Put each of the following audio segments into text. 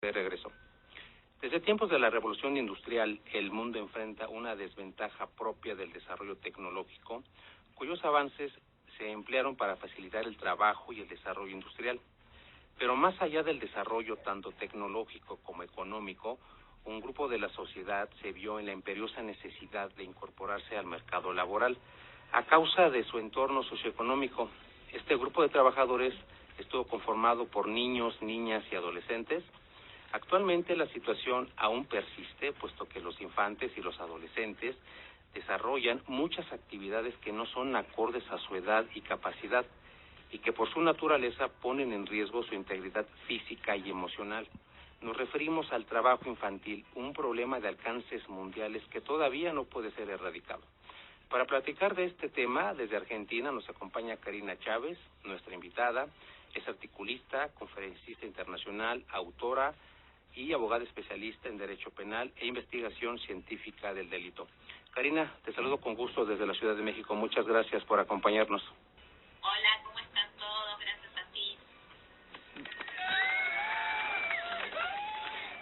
De regreso. Desde tiempos de la revolución industrial, el mundo enfrenta una desventaja propia del desarrollo tecnológico, cuyos avances se emplearon para facilitar el trabajo y el desarrollo industrial. Pero más allá del desarrollo tanto tecnológico como económico, un grupo de la sociedad se vio en la imperiosa necesidad de incorporarse al mercado laboral a causa de su entorno socioeconómico. Este grupo de trabajadores estuvo conformado por niños, niñas y adolescentes. Actualmente la situación aún persiste, puesto que los infantes y los adolescentes desarrollan muchas actividades que no son acordes a su edad y capacidad, y que por su naturaleza ponen en riesgo su integridad física y emocional. Nos referimos al trabajo infantil, un problema de alcances mundiales que todavía no puede ser erradicado. Para platicar de este tema, desde Argentina nos acompaña Karina Chávez, nuestra invitada. Es articulista, conferencista internacional, autora y abogada especialista en Derecho Penal e Investigación Científica del Delito. Karina, te saludo con gusto desde la Ciudad de México. Muchas gracias por acompañarnos. Hola, ¿cómo están todos? Gracias a ti.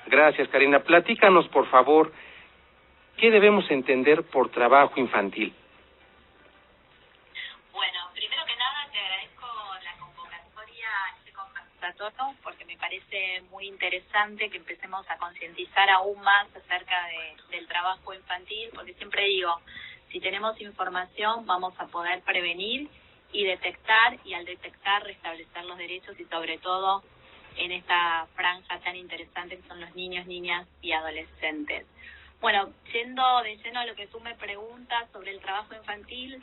Gracias, Karina. Platícanos, por favor, ¿qué debemos entender por trabajo infantil? Bueno, primero que nada te agradezco la convocatoria a este conversatorio porque me parece muy interesante que empecemos a concientizar aún más acerca del trabajo infantil, porque siempre digo, si tenemos información vamos a poder prevenir y detectar, y al detectar restablecer los derechos y sobre todo en esta franja tan interesante que son los niños, niñas y adolescentes. Bueno, yendo de lleno a lo que tú me preguntas sobre el trabajo infantil,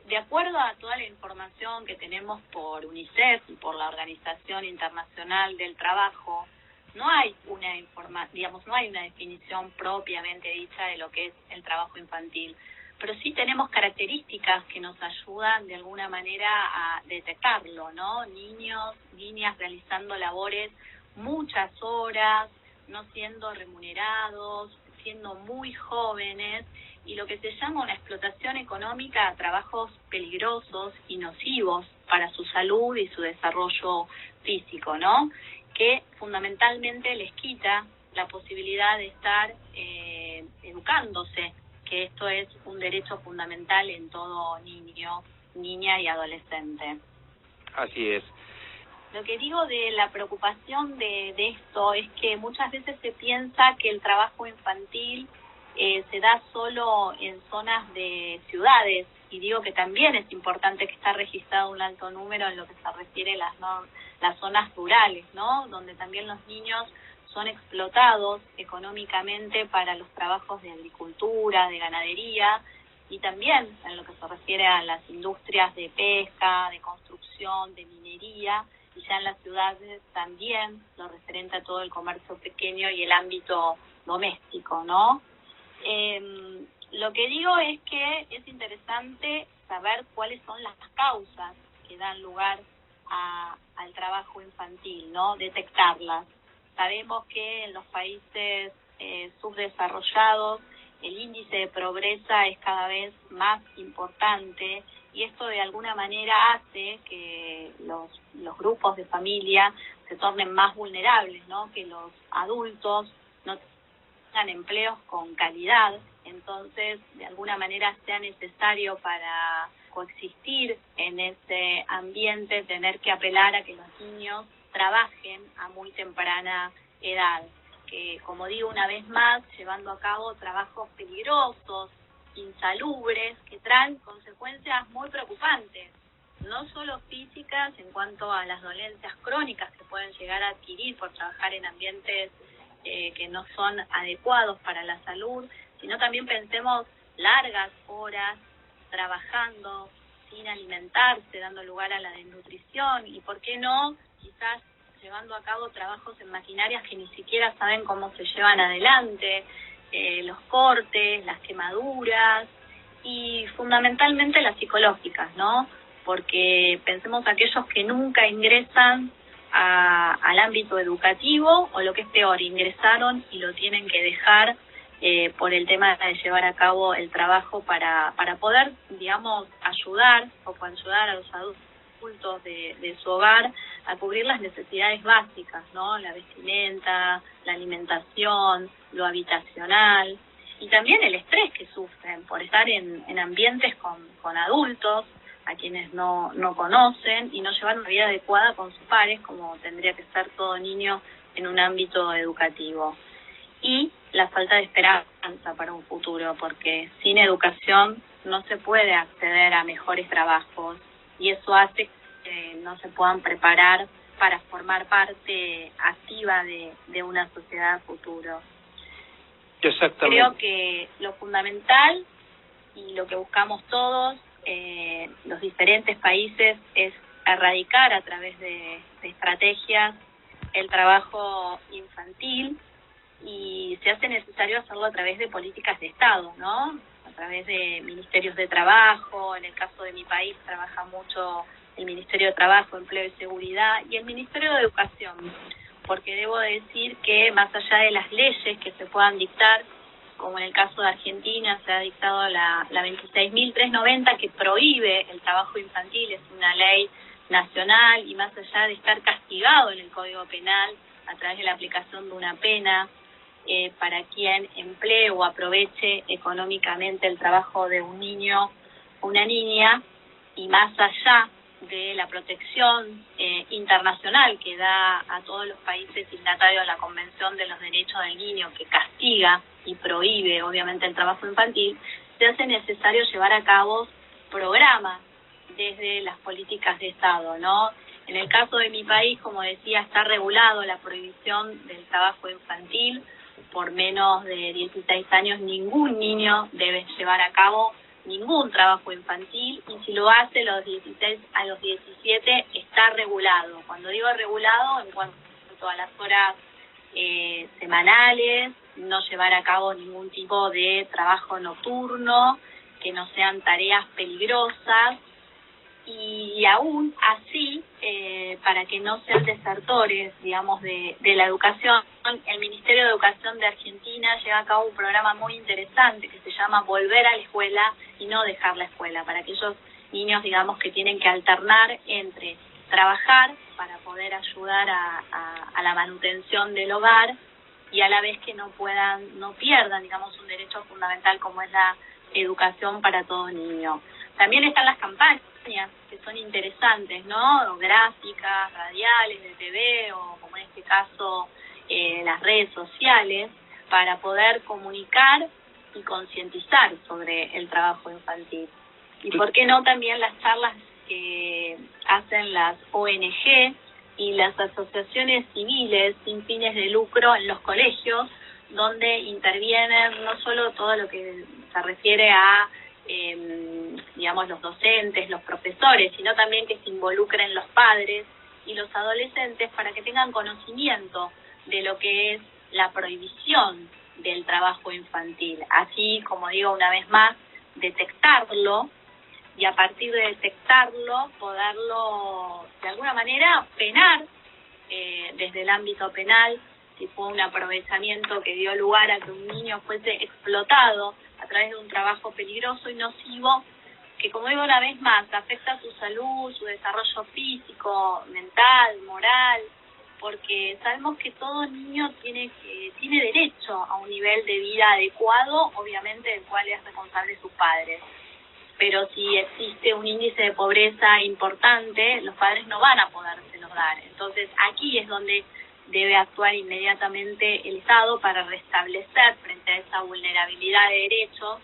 de acuerdo a toda la información que tenemos por UNICEF y por la Organización Internacional del Trabajo, no hay no hay una definición propiamente dicha de lo que es el trabajo infantil, pero sí tenemos características que nos ayudan de alguna manera a detectarlo, ¿no? Niños, niñas realizando labores muchas horas, no siendo remunerados, siendo muy jóvenes, y lo que se llama una explotación económica a trabajos peligrosos y nocivos para su salud y su desarrollo físico, ¿no? Que fundamentalmente les quita la posibilidad de estar educándose, que esto es un derecho fundamental en todo niño, niña y adolescente. Así es. Lo que digo de la preocupación de esto es que muchas veces se piensa que el trabajo infantil se da solo en zonas de ciudades, y digo que también es importante que está registrado un alto número en lo que se refiere a las zonas rurales, ¿no? Donde también los niños son explotados económicamente para los trabajos de agricultura, de ganadería, y también en lo que se refiere a las industrias de pesca, de construcción, de minería, y ya en las ciudades también lo referente a todo el comercio pequeño y el ámbito doméstico, ¿no? Lo que digo es que es interesante saber cuáles son las causas que dan lugar al trabajo infantil, ¿no? Detectarlas. Sabemos que en los países subdesarrollados el índice de pobreza es cada vez más importante, y esto de alguna manera hace que los grupos de familia se tornen más vulnerables, ¿no? Que los adultos no tengan empleos con calidad, entonces de alguna manera sea necesario para coexistir en ese ambiente tener que apelar a que los niños trabajen a muy temprana edad, que, como digo una vez más, llevando a cabo trabajos peligrosos, insalubres, que traen consecuencias muy preocupantes, no solo físicas en cuanto a las dolencias crónicas que pueden llegar a adquirir por trabajar en ambientes que no son adecuados para la salud, sino también pensemos largas horas trabajando sin alimentarse, dando lugar a la desnutrición, y por qué no, quizás llevando a cabo trabajos en maquinarias que ni siquiera saben cómo se llevan adelante, los cortes, las quemaduras, y fundamentalmente las psicológicas, ¿no? Porque pensemos aquellos que nunca ingresan al ámbito educativo, o lo que es peor, ingresaron y lo tienen que dejar por el tema de llevar a cabo el trabajo para poder, digamos, ayudar a los adultos adultos de su hogar a cubrir las necesidades básicas, ¿no? La vestimenta, la alimentación, lo habitacional y también el estrés que sufren por estar en ambientes con adultos a quienes no conocen y no llevar una vida adecuada con sus pares, como tendría que ser todo niño en un ámbito educativo. Y la falta de esperanza para un futuro, porque sin educación no se puede acceder a mejores trabajos y eso hace que no se puedan preparar para formar parte activa de una sociedad futuro. Exactamente. Creo que lo fundamental y lo que buscamos todos, los diferentes países, es erradicar a través de estrategias el trabajo infantil, y se hace necesario hacerlo a través de políticas de Estado, ¿no? A través de ministerios de trabajo. En el caso de mi país trabaja mucho el Ministerio de Trabajo, Empleo y Seguridad y el Ministerio de Educación, porque debo decir que más allá de las leyes que se puedan dictar, como en el caso de Argentina se ha dictado la 26.390 que prohíbe el trabajo infantil, es una ley nacional, y más allá de estar castigado en el Código Penal a través de la aplicación de una pena para quien emplee o aproveche económicamente el trabajo de un niño o una niña, y más allá de la protección internacional que da a todos los países signatarios de la Convención de los Derechos del Niño, que castiga y prohíbe obviamente el trabajo infantil, se hace necesario llevar a cabo programas desde las políticas de Estado, ¿no? En el caso de mi país, como decía, está regulado la prohibición del trabajo infantil. Por menos de 16 años ningún niño debe llevar a cabo ningún trabajo infantil, y si lo hace a los 16 a los 17 está regulado. Cuando digo regulado, en cuanto a las horas semanales, no llevar a cabo ningún tipo de trabajo nocturno, que no sean tareas peligrosas, y aún así, para que no sean desertores, digamos, de la educación, el Ministerio de Educación de Argentina lleva a cabo un programa muy interesante que se llama Volver a la Escuela y no dejar la escuela, para aquellos niños, digamos, que tienen que alternar entre trabajar para poder ayudar a la manutención del hogar y a la vez que no pierdan, digamos, un derecho fundamental como es la educación para todo niño. También están las campañas que son interesantes, ¿no? Gráficas, radiales, de TV, o como en este caso las redes sociales, para poder comunicar y concientizar sobre el trabajo infantil. Y por qué no también las charlas que hacen las ONG y las asociaciones civiles sin fines de lucro en los colegios, donde intervienen no solo todo lo que se refiere a digamos, los docentes, los profesores, sino también que se involucren los padres y los adolescentes para que tengan conocimiento de lo que es la prohibición del trabajo infantil. Así, como digo una vez más, detectarlo, y a partir de detectarlo, poderlo de alguna manera penar desde el ámbito penal, si fue un aprovechamiento que dio lugar a que un niño fuese explotado a través de un trabajo peligroso y nocivo, que, como digo una vez más, afecta su salud, su desarrollo físico, mental, moral, porque sabemos que todo niño tiene derecho a un nivel de vida adecuado, obviamente del cual es responsable sus padres. Pero si existe un índice de pobreza importante, los padres no van a podérselos dar. Entonces aquí es donde debe actuar inmediatamente el Estado para restablecer, frente a esa vulnerabilidad de derechos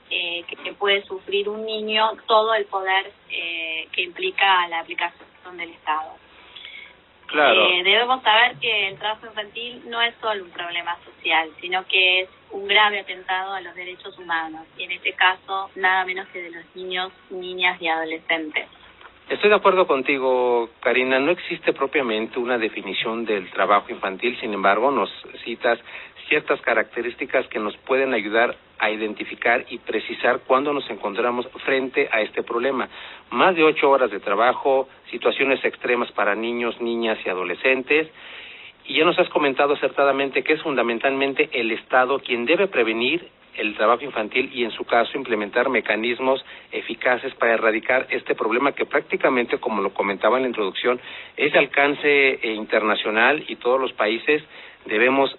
que puede sufrir un niño, todo el poder que implica la aplicación del Estado. Claro. Debemos saber que el trabajo infantil no es solo un problema social, sino que es un grave atentado a los derechos humanos, y en este caso nada menos que de los niños, niñas y adolescentes. Estoy de acuerdo contigo, Karina. No existe propiamente una definición del trabajo infantil, sin embargo, nos citas ciertas características que nos pueden ayudar a identificar y precisar cuándo nos encontramos frente a este problema. Más de 8 horas de trabajo, situaciones extremas para niños, niñas y adolescentes, Y ya nos has comentado acertadamente que es fundamentalmente el Estado quien debe prevenir el trabajo infantil y, en su caso, implementar mecanismos eficaces para erradicar este problema que prácticamente, como lo comentaba en la introducción, es de alcance internacional, y todos los países debemos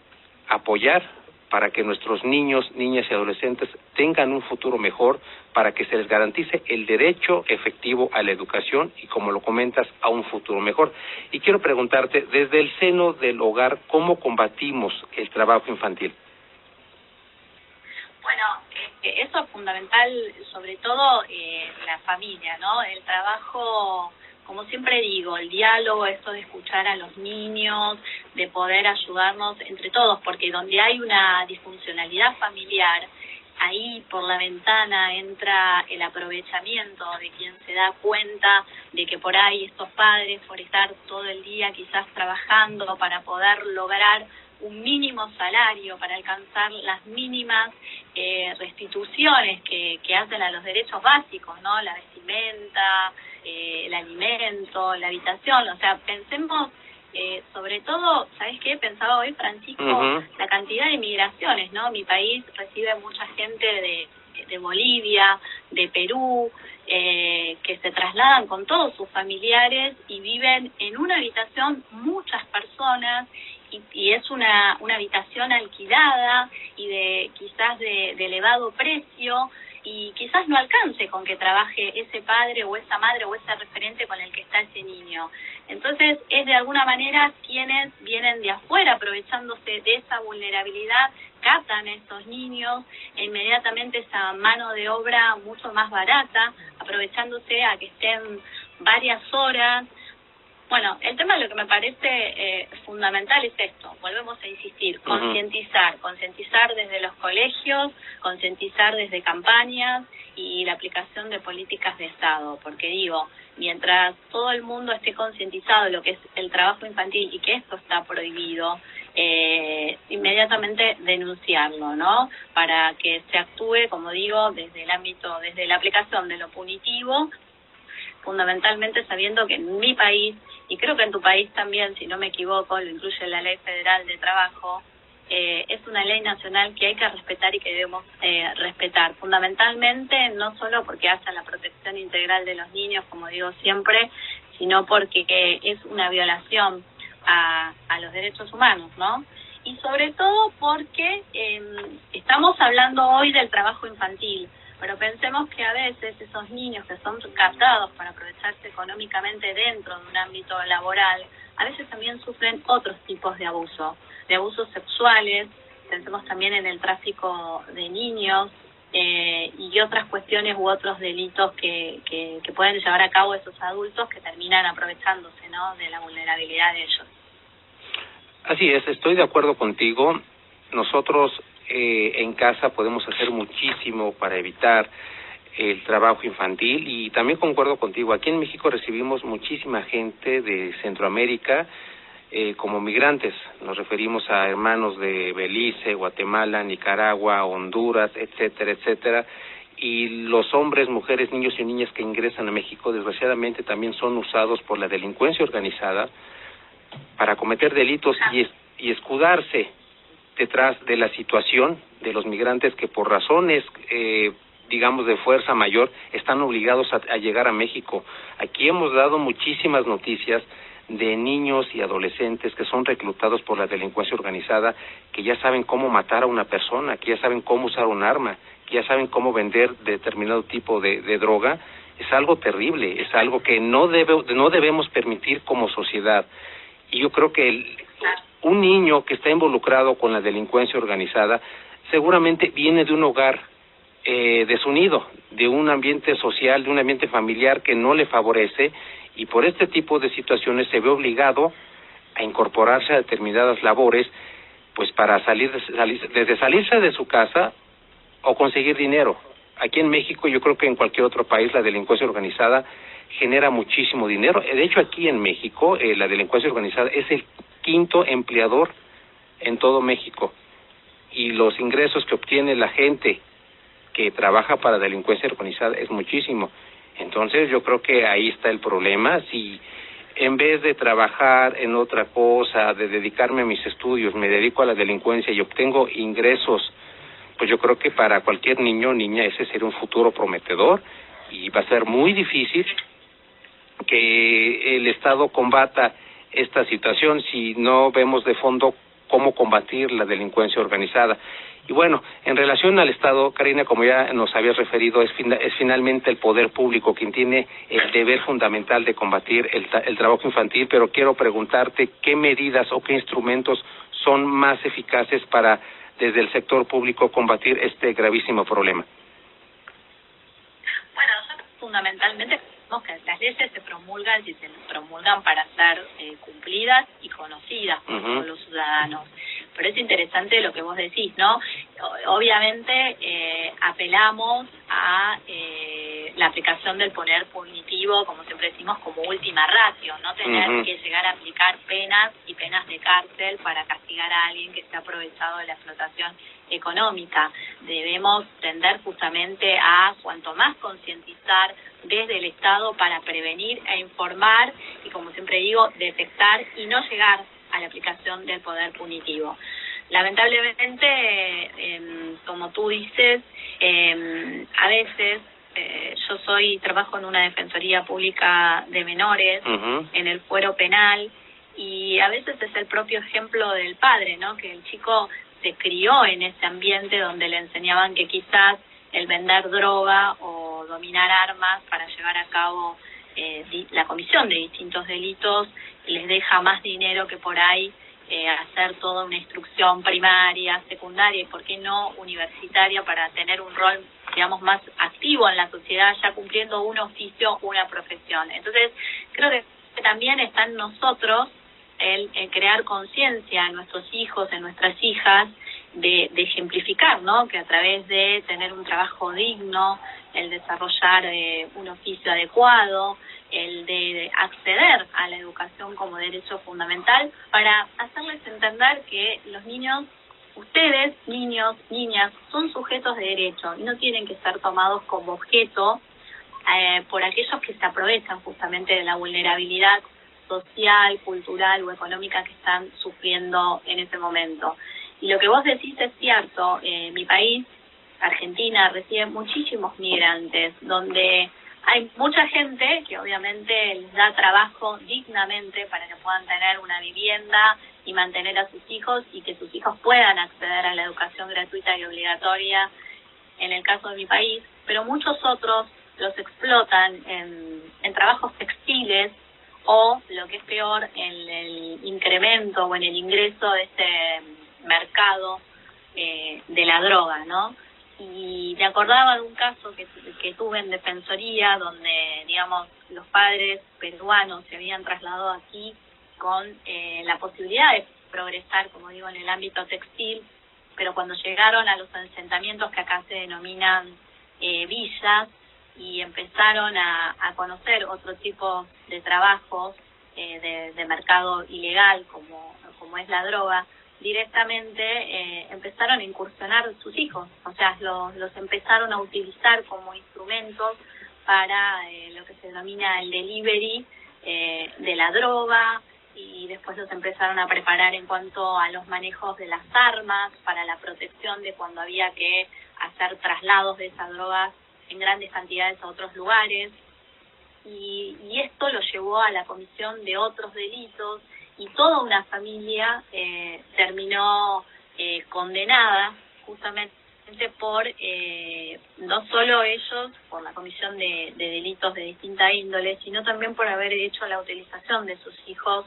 apoyar para que nuestros niños, niñas y adolescentes tengan un futuro mejor, para que se les garantice el derecho efectivo a la educación y, como lo comentas, a un futuro mejor. Y quiero preguntarte, desde el seno del hogar, ¿cómo combatimos el trabajo infantil? Bueno, eso es fundamental, sobre todo la familia, ¿no? El trabajo, como siempre digo, el diálogo, esto de escuchar a los niños, de poder ayudarnos entre todos, porque donde hay una disfuncionalidad familiar, ahí por la ventana entra el aprovechamiento de quien se da cuenta de que por ahí estos padres, por estar todo el día quizás trabajando para poder lograr un mínimo salario, para alcanzar las mínimas restituciones que hacen a los derechos básicos, ¿no? La vestimenta, el alimento, la habitación. O sea, pensemos, sobre todo, ¿sabes qué? Pensaba hoy, Francisco, la cantidad de migraciones, ¿no? Mi país recibe mucha gente de Bolivia, de Perú, que se trasladan con todos sus familiares y viven en una habitación muchas personas, y es una habitación alquilada y quizás de elevado precio, y quizás no alcance con que trabaje ese padre o esa madre o ese referente con el que está ese niño. Entonces, es de alguna manera quienes vienen de afuera aprovechándose de esa vulnerabilidad, captan a estos niños e inmediatamente esa mano de obra mucho más barata, aprovechándose a que estén varias horas. Bueno, el tema de lo que me parece fundamental es esto, volvemos a insistir, concientizar desde los colegios, concientizar desde campañas y la aplicación de políticas de Estado, porque digo, mientras todo el mundo esté concientizado de lo que es el trabajo infantil y que esto está prohibido, inmediatamente denunciarlo, ¿no? Para que se actúe, como digo, desde el ámbito, desde la aplicación de lo punitivo, fundamentalmente sabiendo que en mi país, y creo que en tu país también, si no me equivoco, lo incluye la Ley Federal de Trabajo, es una ley nacional que hay que respetar y que debemos respetar, fundamentalmente no solo porque hace la protección integral de los niños, como digo siempre, sino porque es una violación a los derechos humanos, ¿no? Y sobre todo porque estamos hablando hoy del trabajo infantil, pero pensemos que a veces esos niños que son captados para aprovecharse económicamente dentro de un ámbito laboral, a veces también sufren otros tipos de abusos sexuales. Pensemos también en el tráfico de niños y otras cuestiones u otros delitos que pueden llevar a cabo esos adultos que terminan aprovechándose, ¿no?, de la vulnerabilidad de ellos. Así es, estoy de acuerdo contigo. Nosotros en casa podemos hacer muchísimo para evitar el trabajo infantil, y también concuerdo contigo, aquí en México recibimos muchísima gente de Centroamérica como migrantes. Nos referimos a hermanos de Belice, Guatemala, Nicaragua, Honduras, etcétera, etcétera. Y los hombres, mujeres, niños y niñas que ingresan a México, desgraciadamente, también son usados por la delincuencia organizada para cometer delitos y escudarse detrás de la situación de los migrantes que por razones, digamos, de fuerza mayor, están obligados a llegar a México. Aquí hemos dado muchísimas noticias de niños y adolescentes que son reclutados por la delincuencia organizada, que ya saben cómo matar a una persona, que ya saben cómo usar un arma, que ya saben cómo vender determinado tipo de droga. Es algo terrible, es algo que no debemos permitir como sociedad. Y yo creo que un niño que está involucrado con la delincuencia organizada seguramente viene de un hogar desunido, de un ambiente social, de un ambiente familiar que no le favorece, y por este tipo de situaciones se ve obligado a incorporarse a determinadas labores, pues para salirse de su casa o conseguir dinero. Aquí en México, yo creo que en cualquier otro país, la delincuencia organizada genera muchísimo dinero. De hecho, aquí en México, la delincuencia organizada es el quinto empleador en todo México, y los ingresos que obtiene la gente que trabaja para delincuencia organizada es muchísimo. Entonces yo creo que ahí está el problema. Si en vez de trabajar en otra cosa, de dedicarme a mis estudios, me dedico a la delincuencia y obtengo ingresos, pues yo creo que para cualquier niño o niña ese sería un futuro prometedor y va a ser muy difícil que el Estado combata esta situación si no vemos de fondo cómo combatir la delincuencia organizada. Y bueno, en relación al Estado, Karina, como ya nos habías referido, es finalmente el poder público quien tiene el deber fundamental de combatir el trabajo infantil, pero quiero preguntarte qué medidas o qué instrumentos son más eficaces para, desde el sector público, combatir este gravísimo problema. Bueno, nosotros fundamentalmente creemos que las leyes se promulgan si se promulgan para ser cumplidas y conocidas por todos los ciudadanos. Pero es interesante lo que vos decís, ¿no? Obviamente apelamos a la aplicación del poder punitivo, como siempre decimos, como última ratio, no tener que llegar a aplicar penas y penas de cárcel para castigar a alguien que se ha aprovechado de la explotación económica. Debemos tender justamente a cuanto más concientizar desde el Estado para prevenir e informar y, como siempre digo, detectar y no llegar a la aplicación del poder punitivo. Lamentablemente, como tú dices, a veces yo trabajo en una defensoría pública de menores, en el fuero penal, y a veces es el propio ejemplo del padre, ¿no? Que el chico se crió en ese ambiente donde le enseñaban que quizás el vender droga o dominar armas para llevar a cabo la comisión de distintos delitos les deja más dinero que por ahí hacer toda una instrucción primaria, secundaria y por qué no universitaria para tener un rol, digamos, más activo en la sociedad, ya cumpliendo un oficio, una profesión. Entonces, creo que también está en nosotros el crear conciencia en nuestros hijos, en nuestras hijas, de ejemplificar, ¿no? Que a través de tener un trabajo digno, el desarrollar un oficio adecuado, el de acceder a la educación como derecho fundamental, para hacerles entender que los niños, ustedes, niños, niñas, son sujetos de derecho y no tienen que ser tomados como objeto por aquellos que se aprovechan justamente de la vulnerabilidad social, cultural o económica que están sufriendo en ese momento. Y lo que vos decís es cierto, mi país, Argentina, recibe muchísimos migrantes, donde hay mucha gente que obviamente les da trabajo dignamente para que puedan tener una vivienda y mantener a sus hijos y que sus hijos puedan acceder a la educación gratuita y obligatoria en el caso de mi país, pero muchos otros los explotan en trabajos textiles o, lo que es peor, en el incremento o en el ingreso de este mercado de la droga, ¿no? Y me acordaba de un caso que tuve en Defensoría, donde, digamos, los padres peruanos se habían trasladado aquí con la posibilidad de progresar, como digo, en el ámbito textil, pero cuando llegaron a los asentamientos que acá se denominan villas y empezaron a conocer otro tipo de trabajos de mercado ilegal, como es la droga, directamente empezaron a incursionar sus hijos, o sea, los empezaron a utilizar como instrumentos para lo que se denomina el delivery de la droga, y después los empezaron a preparar en cuanto a los manejos de las armas, para la protección de cuando había que hacer traslados de esas drogas en grandes cantidades a otros lugares, y esto lo llevó a la comisión de otros delitos, y toda una familia terminó condenada justamente por, no solo ellos, por la comisión de delitos de distinta índole, sino también por haber hecho la utilización de sus hijos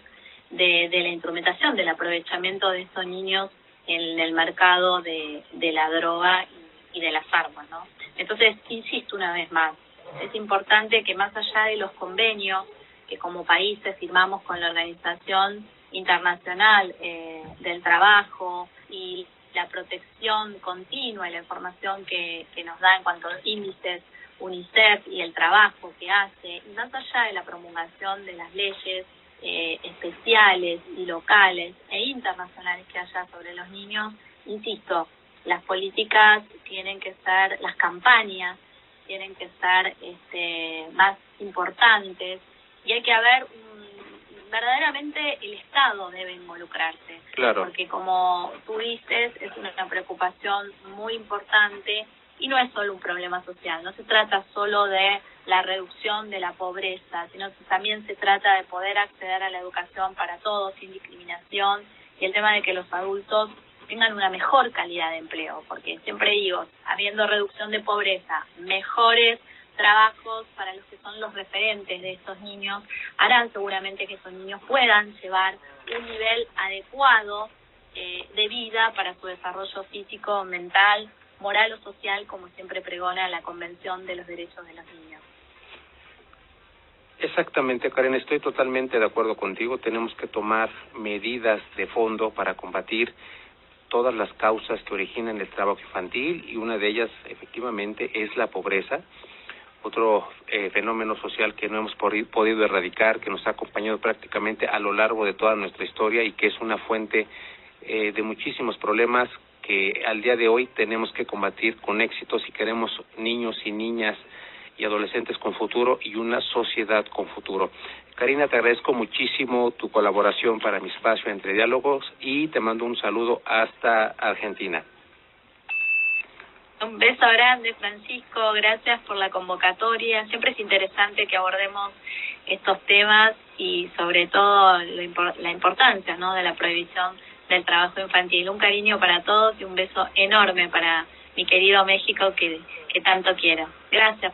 de la instrumentación, del aprovechamiento de estos niños en el mercado de la droga y de las armas, ¿no? Entonces, insisto una vez más, es importante que más allá de los convenios que como países firmamos con la Organización Internacional del Trabajo y la protección continua y la información que nos da en cuanto a los índices UNICEF y el trabajo que hace, y más allá de la promulgación de las leyes especiales y locales e internacionales que haya sobre los niños, insisto, las políticas tienen que ser, las campañas tienen que ser más importantes, y hay que haber verdaderamente el Estado debe involucrarse. Claro. Porque como tú dices, es una preocupación muy importante y no es solo un problema social, no se trata solo de la reducción de la pobreza, sino que también se trata de poder acceder a la educación para todos sin discriminación y el tema de que los adultos tengan una mejor calidad de empleo, porque siempre digo, habiendo reducción de pobreza, mejores trabajos para los que son los referentes de estos niños, harán seguramente que esos niños puedan llevar un nivel adecuado de vida para su desarrollo físico, mental, moral o social, como siempre pregona la Convención de los Derechos de los Niños. Exactamente, Karen, estoy totalmente de acuerdo contigo. Tenemos que tomar medidas de fondo para combatir todas las causas que originan el trabajo infantil, y una de ellas efectivamente es la pobreza, otro fenómeno social que no hemos podido erradicar, que nos ha acompañado prácticamente a lo largo de toda nuestra historia y que es una fuente de muchísimos problemas que al día de hoy tenemos que combatir con éxito si queremos niños y niñas y adolescentes con futuro y una sociedad con futuro. Karina, te agradezco muchísimo tu colaboración para mi espacio Entre Diálogos y te mando un saludo hasta Argentina. Un beso grande, Francisco, gracias por la convocatoria. Siempre es interesante que abordemos estos temas y sobre todo la importancia, ¿no?, de la prohibición del trabajo infantil. Un cariño para todos y un beso enorme para mi querido México que tanto quiero. Gracias.